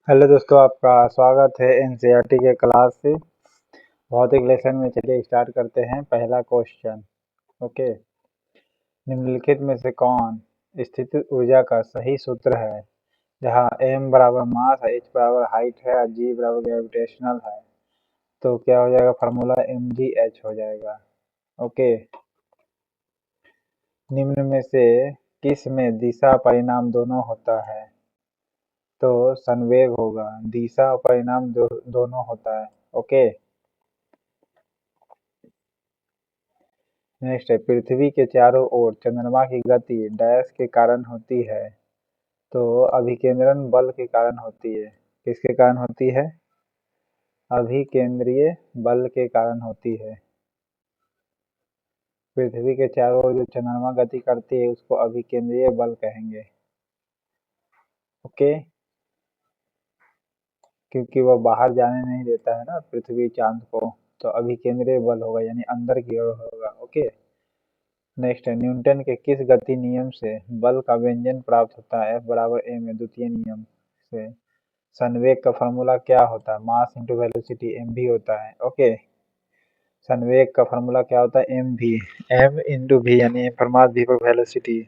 Hello दोस्तों, आपका स्वागत है एनसीईआरटी के क्लास से भौतिक लेसन में। चलिए स्टार्ट करते हैं। पहला क्वेश्चन। ओके, निम्नलिखित में से कौन स्थितिज ऊर्जा का सही सूत्र है? जहाँ m बराबर मास, h बराबर हाइट है और g बराबर ग्रेविटेशनल है, तो क्या हो जाएगा? फार्मूला mgh हो जाएगा। ओके, निम्न में से किस में दिशा परिणाम दोनों होता है? तो संवेग होगा। दिशा और परिणाम दोनों होता है। ओके, नेक्स्ट है, पृथ्वी के चारों ओर चंद्रमा की गति डैश के कारण होती है? तो अभिकेंद्रण बल के कारण होती है। किसके कारण होती है? अभिकेंद्रीय बल के कारण होती है। पृथ्वी के चारों ओर जो चंद्रमा गति करती है उसको अभिकेंद्रीय बल कहेंगे। ओके, क्योंकि वह बाहर जाने नहीं देता है ना पृथ्वी चांद को, तो अभिकेंद्रीय बल होगा, यानी अंदर की ओर होगा। ओके, नेक्स्ट है, न्यूटन के किस गति नियम से बल का व्यंजन प्राप्त होता है? F बराबर m है, द्वितीय नियम से। संवेग का फॉर्मूला क्या होता है? मास इंटू वेलोसिटी, एम भी होता है। ओके, संवेग का फॉर्मूला क्या होता है? एम भी, एम इंटू भी, यानी एम पर मास भी पर वेलोसिटी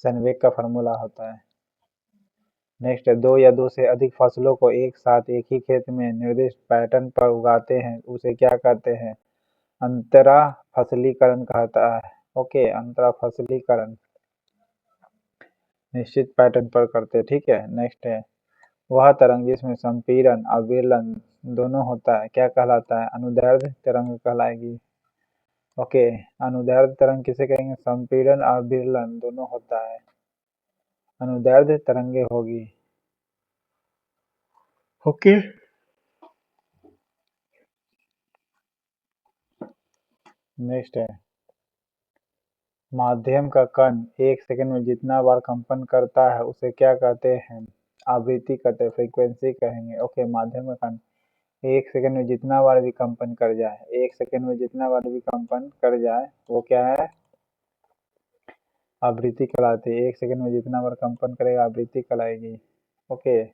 संवेग का फॉर्मूला होता है। नेक्स्ट है, दो या दो से अधिक फसलों को एक साथ एक ही खेत में निर्दिष्ट पैटर्न पर उगाते हैं, उसे क्या कहते हैं? अंतरा फसलीकरण कहता है। ओके, अंतरा फसलीकरण निश्चित पैटर्न पर करते हैं। ठीक है, नेक्स्ट है, वह तरंग जिसमें संपीड़न और विरलन दोनों होता है क्या कहलाता है? अनुदैर्ध्य तरंग कहलाएगी। ओके, अनुदैर्ध्य तरंग किसे कहेंगे? संपीड़न और विरलन दोनों होता है, अनुदैर्ध्य तरंगे होगी। ओके, नेक्स्ट है, माध्यम का कण एक सेकंड में जितना बार कंपन करता है उसे क्या कहते हैं? आवृत्ति कहते हैं, फ्रीक्वेंसी कहेंगे। ओके, माध्यम का कण एक सेकंड में जितना बार भी कंपन कर जाए, एक सेकंड में जितना बार भी कंपन कर जाए वो क्या है? आवृत्ति कहलाती है। एक सेकंड में जितना बार कंपन करेगा आवृत्ति कहलाएगी। ओके,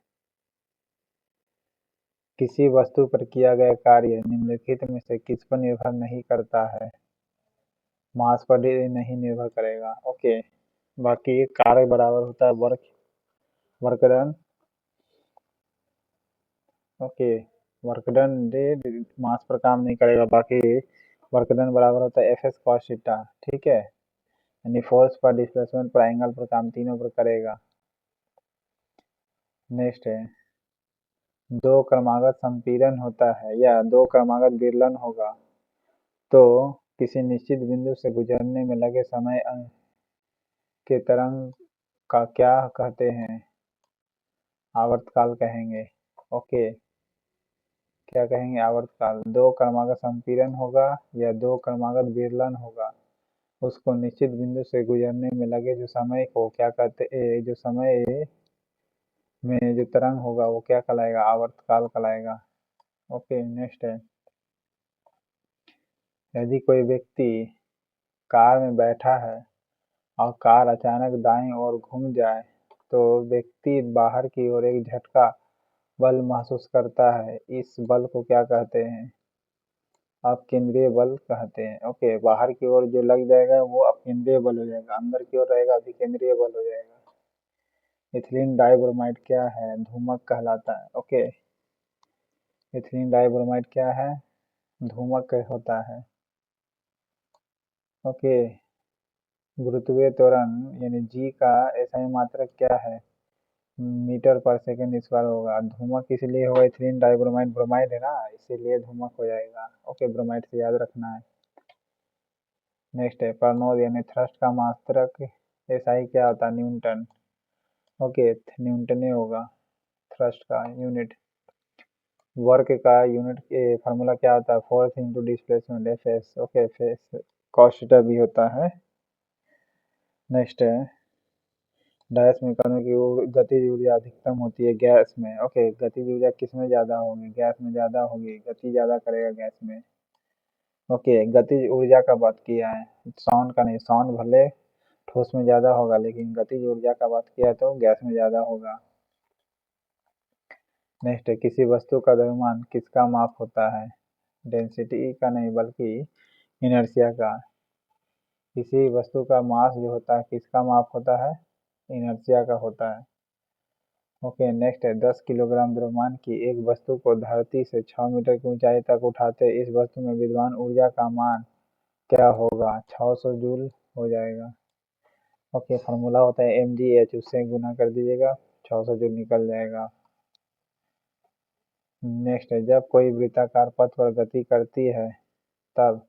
किसी वस्तु पर किया गया कार्य निम्नलिखित में से किस पर निर्भर नहीं करता है? मास पर नहीं निर्भर करेगा। ओके, बाकी कार्य बराबर होता है work, work done. Okay, work done दे मास पर काम नहीं करेगा, बाकी वर्क डन बराबर होता है एफ एस कॉस थीटा। ठीक है, यानी फोर्स पर, डिस्प्लेसमेंट पर, एंगल पर काम तीनों पर करेगा। नेक्स्ट है, दो क्रमागत संपीड़न होता है या दो क्रमागत विरलन होगा तो किसी निश्चित बिंदु से गुजरने में लगे समय के तरंग का क्या कहते हैं? आवर्तकाल कहेंगे। ओके, क्या कहेंगे? आवर्तकाल। दो क्रमागत संपीड़न होगा या दो क्रमागत विरलन होगा, उसको निश्चित बिंदु से गुजरने में लगे जो समय को क्या कहते हैं? जो समय में जो तरंग होगा वो क्या कहलाएगा? आवर्तकाल कहलाएगा। ओके, नेक्स्ट है, यदि कोई व्यक्ति कार में बैठा है और कार अचानक दाईं ओर घूम जाए तो व्यक्ति बाहर की ओर एक झटका बल महसूस करता है, इस बल को क्या कहते हैं? अपकेंद्रीय बल कहते हैं। ओके, बाहर की ओर जो लग जाएगा वो अपकेंद्रीय बल हो जाएगा, अंदर की ओर रहेगा अभिकेंद्रीय बल हो जाएगा। इथिलीन डाइब्रोमाइड क्या है? धूमक कहलाता है। ओके, इथिलीन डाइब्रोमाइड क्या है? धूमक होता है। ओके, गुरुत्वीय त्वरण यानी जी का एसआई मात्रक क्या है? मीटर पर सेकंड स्क्वायर होगा। धूमक इसलिए होगा, इथिलीन डाइब्रोमाइड ब्रोमाइड है ना, इसीलिए धूमक हो जाएगा। ओके, ब्रोमाइड से याद रखना है। नेक्स्ट है, परनोद यानी थ्रस्ट का मात्रक एसआई क्या होता है? न्यूटन। ओके, न्यूटन होगा थ्रस्ट का यूनिट। वर्क का यूनिट फार्मूला क्या होता है? Force into displacement, F S. Okay, F cos theta भी होता है। नेक्स्ट है, डैश में कणों की गतिज ऊर्जा अधिकतम होती है गैस में। ओके, गतिज ऊर्जा किस में ज्यादा होगी? गैस में ज्यादा होगी, गति ज्यादा करेगा गैस में। ओके, गतिज ऊर्जा का बात किया है, साउंड का नहीं। साउंड भले ठोस में ज्यादा होगा लेकिन गतिज ऊर्जा का बात किया तो गैस में ज्यादा होगा। नेक्स्ट है, किसी वस्तु का द्रव्यमान किसका माप होता है? डेंसिटी का नहीं बल्कि इनर्शिया का। किसी वस्तु का मास जो होता है किसका माप होता है? इनर्शिया का होता है। ओके, नेक्स्ट है, 10 किलोग्राम द्रव्यमान की एक वस्तु को धरती से 6 मीटर की ऊंचाई तक उठाते इस वस्तु में विद्यमान ऊर्जा का मान क्या होगा? 600 जूल हो जाएगा। ओके, फार्मूला होता है mgh, उससे गुना कर दीजिएगा, 600 जूल निकल जाएगा। नेक्स्ट है, जब कोई वृत्ताकार पथ पर गति करती है तब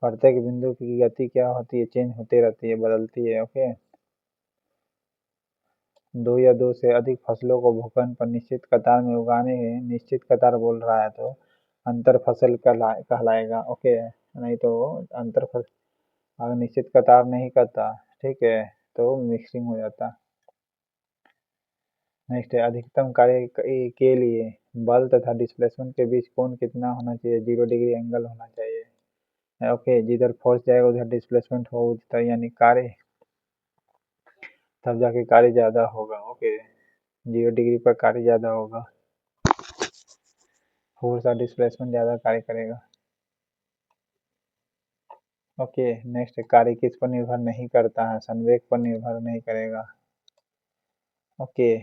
प्रत्येक बिंदु की गति क्या होती है? चेंज होती रहती है, बदलती है। ओके, दो या दो से अधिक फसलों को भूखंड पर निश्चित कतार में उगाने निश्चित कतार बोल रहा है तो अंतर फसल कहलाएगा। ओके, नहीं तो अंतर फसल, अगर निश्चित कतार नहीं करता, ठीक है, तो मिक्सिंग हो जाता। नेक्स्ट है, अधिकतम कार्य के लिए बल तथा डिस्प्लेसमेंट के बीच कोण कितना होना चाहिए? 0 डिग्री एंगल होना चाहिए। ओके, जिधर फोर्स जाएगा उधर डिस्प्लेसमेंट हो, यानी कार्य, तब जाके कार्य ज्यादा होगा। ओके, 0 डिग्री पर कार्य ज्यादा होगा, फोर्स और डिस्प्लेसमेंट ज्यादा कार्य करेगा। ओके, नेक्स्ट, कार्य किस पर निर्भर नहीं करता है? संवेग पर निर्भर नहीं करेगा। ओके,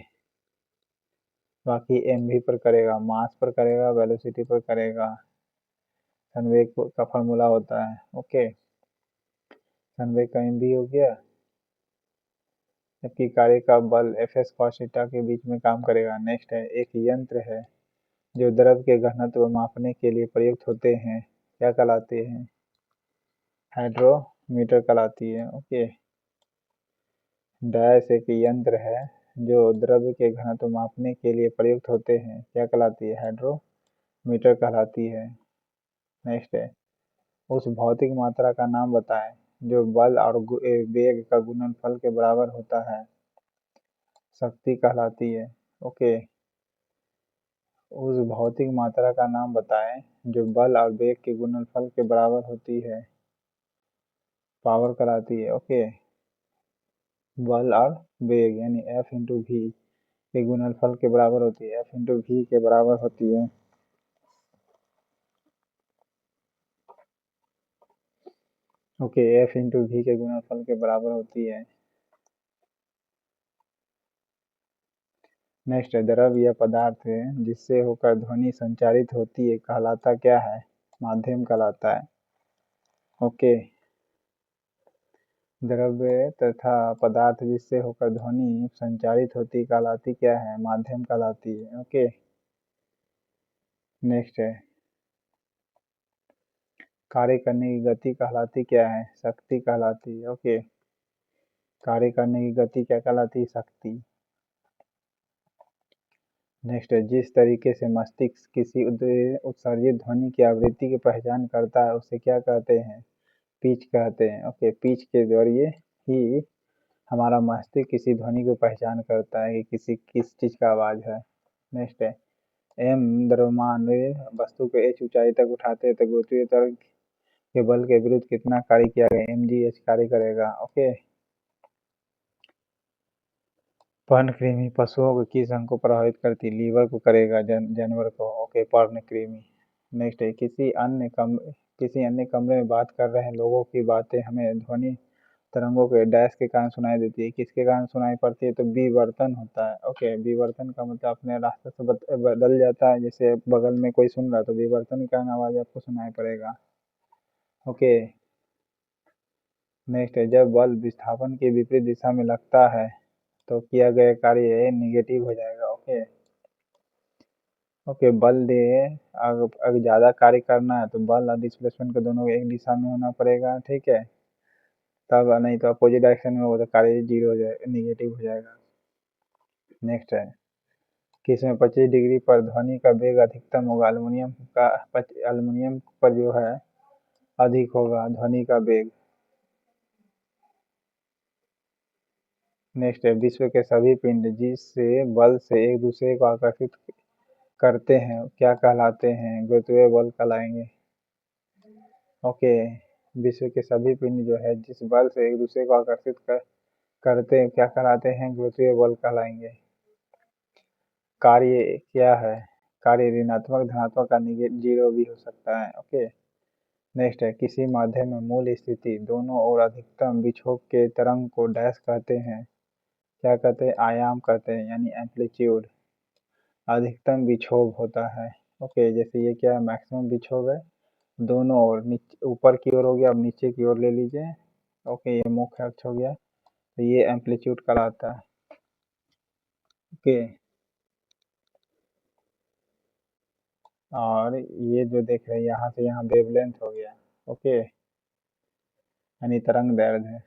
बाकी mv पर करेगा, मास पर करेगा, वेलोसिटी पर करेगा। संवेग का फॉर्मूला होता है। ओके, संवेग का mv हो गया, जबकि कार्य का बल Fs cos थीटा के बीच में काम करेगा। नेक्स्ट है, एक यंत्र है जो द्रव के घनत्व मापने के लिए प्रयुक्त होते हैं, क्या कहलाते हैं? हाइड्रोमीटर कहलाती है। ओके, डैश एक यंत्र है जो द्रव्य के घनत्व मापने के लिए प्रयुक्त होते हैं, क्या कहलाती है? हाइड्रोमीटर कहलाती है। नेक्स्ट है, उस भौतिक मात्रा का नाम बताएं जो बल और वेग का गुणनफल के बराबर होता है, शक्ति कहलाती है। ओके, उस भौतिक मात्रा का नाम बताएं जो बल और वेग के गुणनफल के बराबर होती है, पावर कहलाती है। ओके, बल और वेग यानी F इंटू वी के गुणनफल के बराबर होती है, F इंटू वी के बराबर होती है। ओके, F इंटू वी के गुणनफल के बराबर होती है। नेक्स्ट है, द्रव या पदार्थ जिससे होकर ध्वनि संचारित होती है कहलाता क्या है? माध्यम कहलाता है। ओके, द्रव्य तथा पदार्थ जिससे होकर ध्वनि संचारित होती कहलाती क्या है? माध्यम कहलाती है। ओके, नेक्स्ट है, कार्य करने की गति कहलाती क्या है? शक्ति कहलाती है। ओके, कार्य करने की गति क्या कहलाती है? शक्ति। नेक्स्ट है, जिस तरीके से मस्तिष्क किसी उत्सर्जित ध्वनि की आवृत्ति की पहचान करता है उसे क्या कहते हैं? पिच कहते हैं। ओके, पिच के जरिए ही हमारा मस्तिष्क किसी ध्वनि को पहचान करता है कि किसी किस चीज का आवाज है। नेक्स्ट है, m द्रव्यमान वस्तु को h ऊंचाई तक उठाते हैं तो गुरुत्वीय त्वरण के बल के विरुद्ध कितना कार्य किया गया? mgh कार्य करेगा। ओके, पर्णकृमि पशुओं को किस अंग को प्रभावित करती? लीवर को करेगा, जानवर को। ओके, पर्णकृमि। नेक्स्ट है, किसी अन्य कमरे में बात कर रहे लोगों की बातें हमें ध्वनि तरंगों के डैश के कारण सुनाई देती है, किसके कारण सुनाई पड़ती है? तो विवर्तन होता है। ओके, विवर्तन का मतलब अपने रास्ते से बदल जाता है, जैसे बगल में कोई सुन रहा है तो विवर्तन के कारण आवाज आपको सुनाई पड़ेगा। ओके, नेक्स्ट है, जब बल विस्थापन की विपरीत दिशा में लगता है तो किया गया कार्य निगेटिव हो जाएगा। ओके, ओके, बल दे, अगर ज्यादा कार्य करना है तो बल और डिस्प्लेसमेंट के दोनों एक दिशा में होना पड़ेगा, ठीक है, तब, नहीं तो अपोजिट डायरेक्शन में वो तो कार्य जीरो हो जाएगा, निगेटिव हो जाएगा। नेक्स्ट है, किसमें 25 डिग्री पर ध्वनि का वेग अधिकतम होगा? एल्युमिनियम पर जो है अधिक होगा ध्वनि का वेग। नेक्स्ट है, विश्व के सभी पिंड जिससे बल से एक दूसरे को आकर्षित करते हैं क्या कहलाते हैं? गुरुत्वीय बल कहलाएंगे। ओके, विश्व के सभी पिंड जो है जिस बल से एक दूसरे को आकर्षित करते हैं क्या कहलाते हैं? गुरुत्वीय बल कहलाएंगे। कार्य क्या है? कार्य ऋणात्मक, धनात्मक का जीरो भी हो सकता है। ओके, नेक्स्ट है, किसी माध्यम में मूल स्थिति दोनों और अधिकतम विक्षोभ के तरंग को डैश कहते हैं। क्या कहते हैं? आयाम कहते हैं, यानी एम्पलीट्यूड। अधिकतम विक्षोभ होता है। ओके, जैसे ये क्या है? मैक्सिमम विक्षोभ है, दोनों ओर, नीचे ऊपर की ओर हो गया, अब नीचे की ओर ले लीजिए। ओके, ये मुख्य अक्ष हो गया, तो ये एम्पलीट्यूड कहलाता है। ओके, और ये जो देख रहे हैं यहाँ से यहाँ वेवलेंथ हो गया। ओके, यानी तरंग दैर्ध्य है।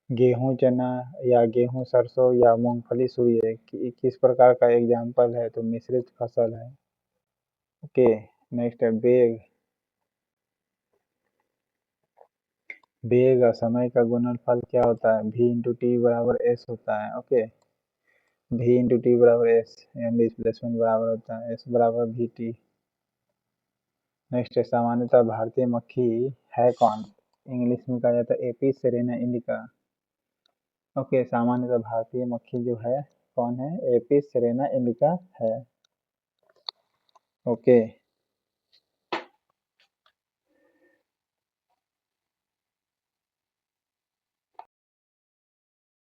गेहूं चना या गेहूं सरसों या मूंगफली सूर्य किस प्रकार का एग्जाम्पल है? तो मिश्रित फसल है। ओके, नेक्स्ट है वेग। वेग और समय का गुणनफल क्या होता है? v इंटू टी बराबर s होता है। ओके, v इंटू टी बराबर s, यानी डिस्प्लेसमेंट बराबर होता है s बराबर वी टी। नेक्स्ट है, सामान्यतः भारतीय मक्खी है कौन? इंग्लिश में कहा जाता है एपिस सेरेना इंडिका। ओके, सामान्यतः भारतीय मक्खी जो है कौन है? एपिस सेरेना इंडिका है। ओके।